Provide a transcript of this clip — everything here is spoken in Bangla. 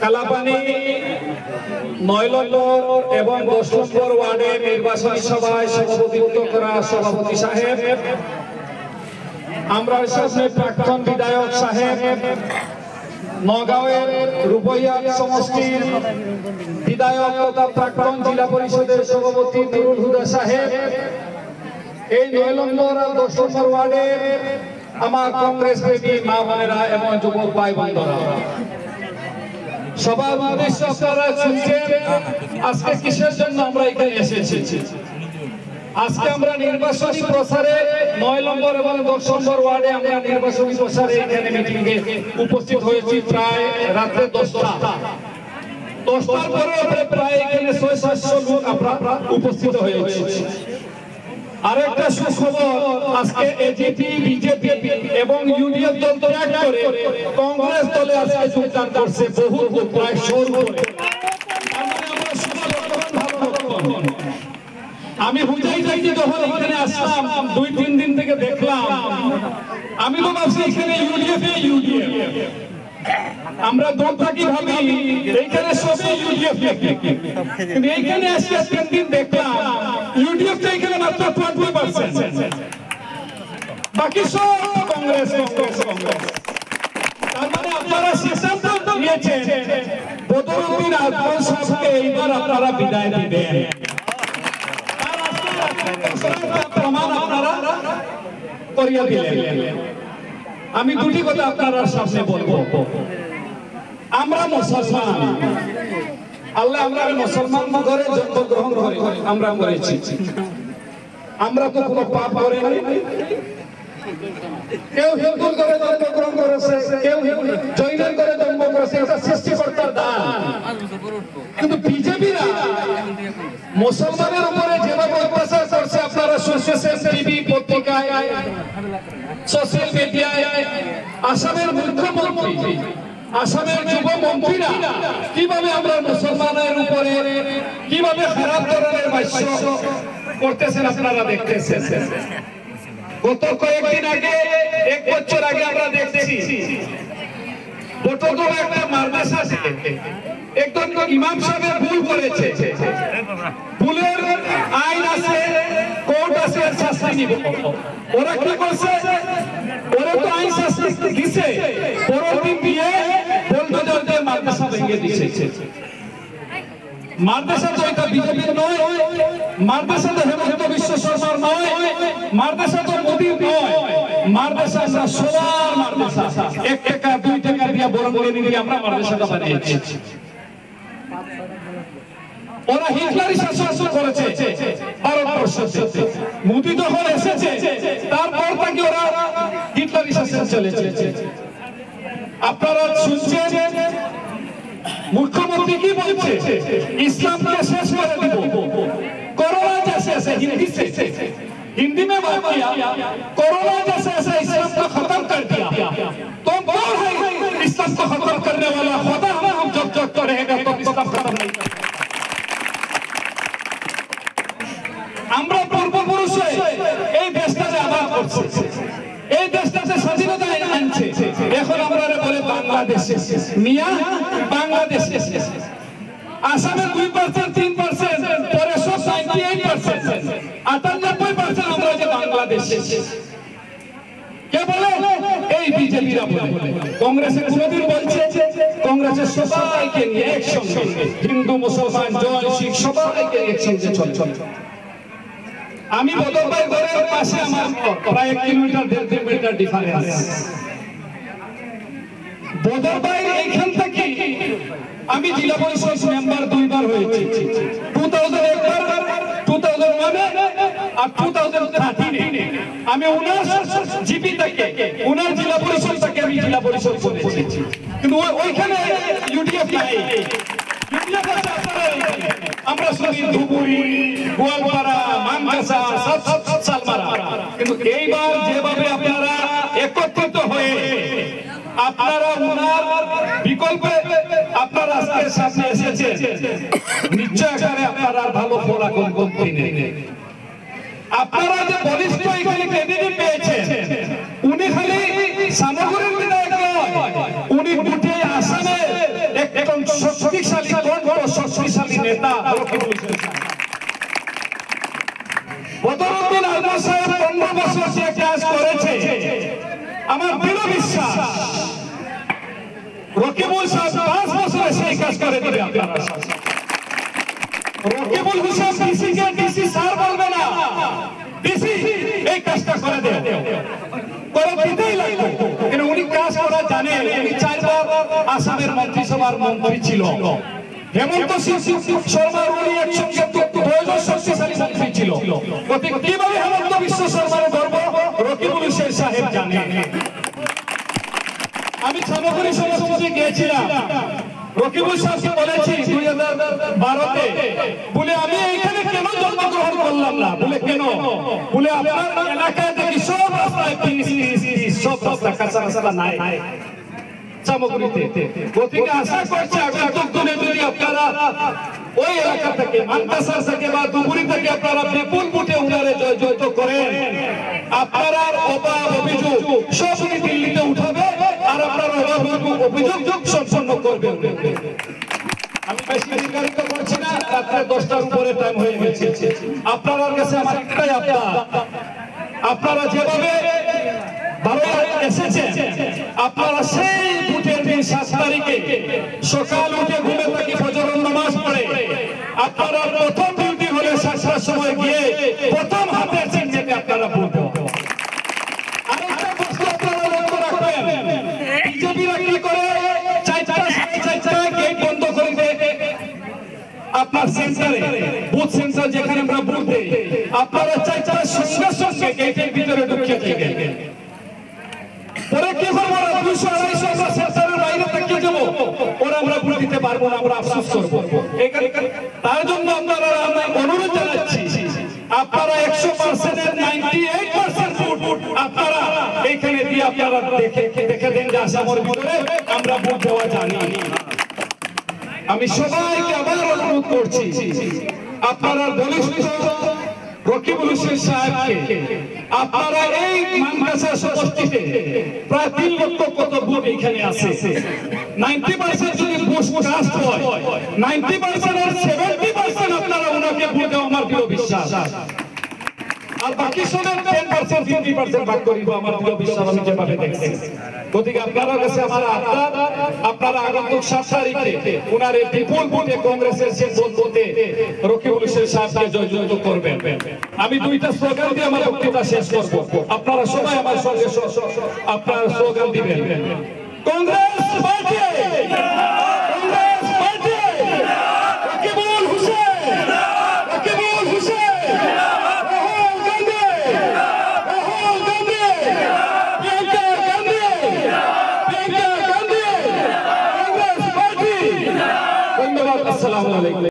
কালাপানি 9 নম্বর এবং 10 নম্বর ওয়ার্ডের নির্বাচনী সভায় সভাপতিত্ব করা সভাপতি সাহেব, আমরা সামনে প্রাক্তন বিধায়ক সাহেব, নগাঁওয়ের রূপইয়া সমষ্টির বিধায়ক তথা প্রাক্তন জেলা পরিষদের সভাপতি নুরুল হুদা সাহেব, এই 9 নম্বর আর 10 নম্বর ওয়ার্ডের আমার কংগ্রেস প্রেমী মা বোনেরা এবং যুবক ভাই বোনেরা, সবার উদ্দেশ্য আপনারা শুনছেন আজকে কিসের জন্য আমরা এখানে এসেছি। আজকে আমরা নির্বাচনী প্রচারে 9 নম্বর এবং 10 নম্বর ওয়ার্ডে আমরা নির্বাচনী প্রচারে এখানে মিটিংয়ে উপস্থিত হয়েছি প্রায় রাতে 10টার পরে আমরা প্রায় এখানে 600-700 লোক আমরা উপস্থিত হয়েছি। আরেকটা সুখবর, আজকে এজিপি, বিজেপি এবং ইউডিএফ দল ত্যাগ করে কংগ্রেস দলে আজকে যোগদান করছে বহু লোক, প্রায় 100 লোক। আমি বুঝাই যাই যে যখন এখানে আসলাম 2-3 দিন থেকে দেখলাম, আমি তো ভাবছি এখানে ইউডিএফ আমরা দল থাকি ভাবি এইখানে সবই ইউডিএফ, কিন্তু এইখানে আজকে 3 দিন দেখলাম ইউডিএফ তো এখানে মাত্র 20%, বাকি সব কংগ্রেস। তার মানে আপনারা সিদ্ধান্ত নিয়েছেন বদরুদ্দিন আজমল সাহেবকে এইবার আপনারা বিদায় দিবেন। প্রমাণ আপনারা করিয়া দিলেন। আমি দুটি কথা আপনার সামনে বলবো। আমরা মুসলমান, আল্লাহ আমরা মুসলমান ঘরে জন্মগ্রহণ করে আমরা করেছি, আমরা তো কোনো পাপ করে নাই। কেউ হিন্দু ঘরে জন্মগ্রহণ করেছে, কেউ জৈনের ঘরে জন্ম করেছে, এটা সৃষ্টিকর্তার দান। কিন্তু বিজেপিরা মুসলমানের উপরে যেভাবে অত্যাচার করছে আপনারা শুনছেন টিভি, পত্রিকায়, সোশ্যাল মিডিয়ায়। আসামের মুখ্যমন্ত্রী, আসামের যুবমন্ত্রীরা কিভাবে আমরা মুসলমানের উপরে কিভাবে খারাপ ধরনের ভাষ্য করতেছেন আপনারা দেখতেছেন। গত কয়েকদিন আগে, 1 বছর আগে আমরা দেখছি বটগড় একটা মাদ্রাসাতে একজন ইমাম সাহেব ভুল করেছে, ভুলের আইন আছে, কোর্ট আছে, শাস্তি নিব। ওরা কি করছে, ওরা তো আইন শাস্তি দিছে, পরের দিন দিয়ে বুলডোজার দিয়ে মাদ্রাসা ভেঙে দিয়েছে। মাদ্রাসা তো এটা বিজেপির নয়, মাদ্রাসা তো হেমন্ত বিশ্ব শর্মার নয়, মাদ্রাসা তো মোদীর নয়, মাদ্রাসা আমরা সবার মাদ্রাসা। 1 টাকা 2 টাকা দিয়ে বড় বড় নিয়ে আমরা মাদ্রাসাটা বানিয়েছি। ওরা হিটলারি শাসন করেছে ভারতবর্ষে। মোদী যখন এসেছে তারপর থেকে ওরা হিটলারি শাসন চলেছে। আপনারা শুনছেন মুখ্যমন্ত্রী কি বলছে, ইসলামকে শেষ করে দেব। कोरोना जैसे ऐसे हिंदी में बात किया, कोरोना जैसे ऐसे इस्लाम को खत्म कर दिया। तो कौन है इस्लाम को खत्म करने वाला? खुदा हम जब तो रहेगा तो इस्लाम खत्म नहीं करेगा। আমরা পূর্বপুরুষে এই দেশটাকে আবাদ করছে, এই দেশটাতে স্বাধীনতা আনছে। এখন আমরা বলে বাংলাদেশ, মিয়া বাংলাদেশ। আসামে 2%, 3%, পরে সব 98%, 98% আমরা যে বাংলাদেশ। কে বলে? এই বিজেপিরা বলে। কংগ্রেসের কোনদিন বলছে? কংগ্রেসের সবাইকে নিয়ে একসঙ্গে, হিন্দু মুসলমান জৈন শিখ সবাইকে একসঙ্গে চলছে। আমি বদরবাই ঘরের পাশে আমার প্রায় 1 কিলোমিটার 1.5 কিলোমিটার ডিফারেন্স। বদরবাই এইখান থেকে আমি জেলা পরিষদ মেম্বার 2 বার হয়েছি, 2001 বার, 2001 আর 2013। আমি উনার জিপি থেকে, উনার জেলা পরিষদ থেকে আমি জেলা পরিষদ করেছি। কিন্তু ওইখানে ইউডিএফ নাই, ইউডিএফ আছে আমরা শুনি ধুবুরি, গোয়ালপাড়া, মানকাসা, সালমারা। কিন্তু এইবার যেভাবে আপনারা একত্রিত হয়ে আপনারা উনার বিকল্পে আপনারা আজকে সামনে এসেছেন, নিশ্চয় আকারে আপনারা ভালো ফলাফল করবেন। আপনারা যে বলিষ্ঠ এখানে ক্যান্ডিডেট পেয়েছেন, উনি খালি সামগ্রীর বিধায়ক নয়, উনি গোটে আসামে একজন নেতা রকিবুল হোসেন সাহেব। বদরুদ্দিন আহমদ সাহেব 15 বছর যে কাজ করেছে, আমার দৃঢ় বিশ্বাস রকিবুল সাহেব 5 বছরে সেই কাজ করে দিবে আপনারা। রকিবুল হোসেন ডিসিকে ডিসি স্যার বলবে না, ডিসি এই কাজটা করে দেয়, করে দিতেই লাগবে। কিন্তু উনি কাজ করা জানেন। উনি 4 বার আসামের মন্ত্রিসভার মন্ত্রী ছিল। হেমন্ত শর্মা উনি একসঙ্গে 2 শক্তিশালী মন্ত্রী ছিল। কিভাবে হেমন্ত বিশ্ব শর্মার গর্ব রকিবুল হোসেন সাহেব জানেন। আমি সামগ্রী সমষ্টিতে গিয়েছিলাম, রকিবুল সাহেবকে বলেছি 2012-তে, বলে আমি এখানে কেন জন্মগ্রহণ করলাম না? বলে কেন? বলে আপনার এলাকায় দেখি সব রাস্তায় সব রাস্তা কাঁচা রাস্তা নাই সামগ্রীতে। গতিকে আশা করছি আগন্তুক দিনে যদি আপনারা ওই এলাকা থেকে মানকাসার থেকে বা ধুবুরি থেকে আপনারা বিপুল ভোটে উনারে জয়যুক্ত করেন, আপনারা অভাব অভিযোগ সব দিল্লিতে উঠাবে আর আপনারা অভিযোগ সম্পন্ন করবেন। আমি বেশি দীর্ঘায়িত করছি না, রাত্রে 10টার উপরে টাইম হয়ে গেছে। আপনার কাছে আমার একটাই আবদার, আপনারা যেভাবে বারবার এসেছেন, আপনারা সেই ভোটের দিন 7 তারিখে সকাল উঠে ঘুমে থাকি ফজর নামাজ পড়ে আপনারা প্রথম ডিউটি হলে 7টার সময় গিয়ে প্রথম হাতের চিহ্নেতে আপনারা ভোট দেবেন। আরেকটা বস্তু আপনারা লক্ষ্য রাখবেন, বিজেপিরা কি করে 4টা গেট বন্ধ করে দেয় আপনার সেন্টারে, বুথ সেন্টার যেখানে আমরা ভোট দেই, আপনারা 4টার সঙ্গে সঙ্গে গেটের ভিতরে ঢুকে থাকেন। পরে কি করবো? 200-250 আমরা সেন্টারের বাইরে থেকে যাব, ওরা আমরা ভোট দিতে পারবো না, আমরা আফসোস করবো। তার জন্য আপনারা আমরা অনুরোধ জানাচ্ছি, আপনারা 100%-এর 98% ভোট আপনারা এখানে দিয়ে আপনারা দেখে দেন যে আসামের ভিতরে আমরা ভোট দেওয়া জানি। আমি সবাইকে আবার অনুরোধ করছি, আপনারা বলিষ্ঠ রকিবুল হোসেন সাহেবকে আপনারা এই মানকাসা সমষ্টিতে প্রায় 3 লক্ষ কত ভোট এখানে আছে, 90% যদি ভোট কাস্ট হয় 90% আর 70% আপনারা ওনাকে ভোট দেওয়া আমার দৃঢ় বিশ্বাস। আর বাকি সবের 10% 50% ভাগ করিব আমার দৃঢ় বিশ্বাস, আমি যেভাবে দেখছি। গতিকে আপনার কাছে আমার আবদার, আপনারা আগন্তুক 7 তারিখে ওনার এই বিপুল ভোটে কংগ্রেসের শেষ ভোটে রকিবুল হোসেন সাহেবকে জয়যুক্ত করবেন। আমি 2টা স্লোগান দিয়ে আমার বক্তৃতা শেষ করব, আপনারা সবাই আমার সঙ্গে আপনারা স্লোগান দিবেন। Congress party, Congress party, Rakibul Hossain, Rakibul Hossain, Rahul Gandhi, Rahul Gandhi, Priyanka Gandhi, Priyanka Gandhi, Congress party. ধন্যবাদ, আসসালামু আলাইকুম।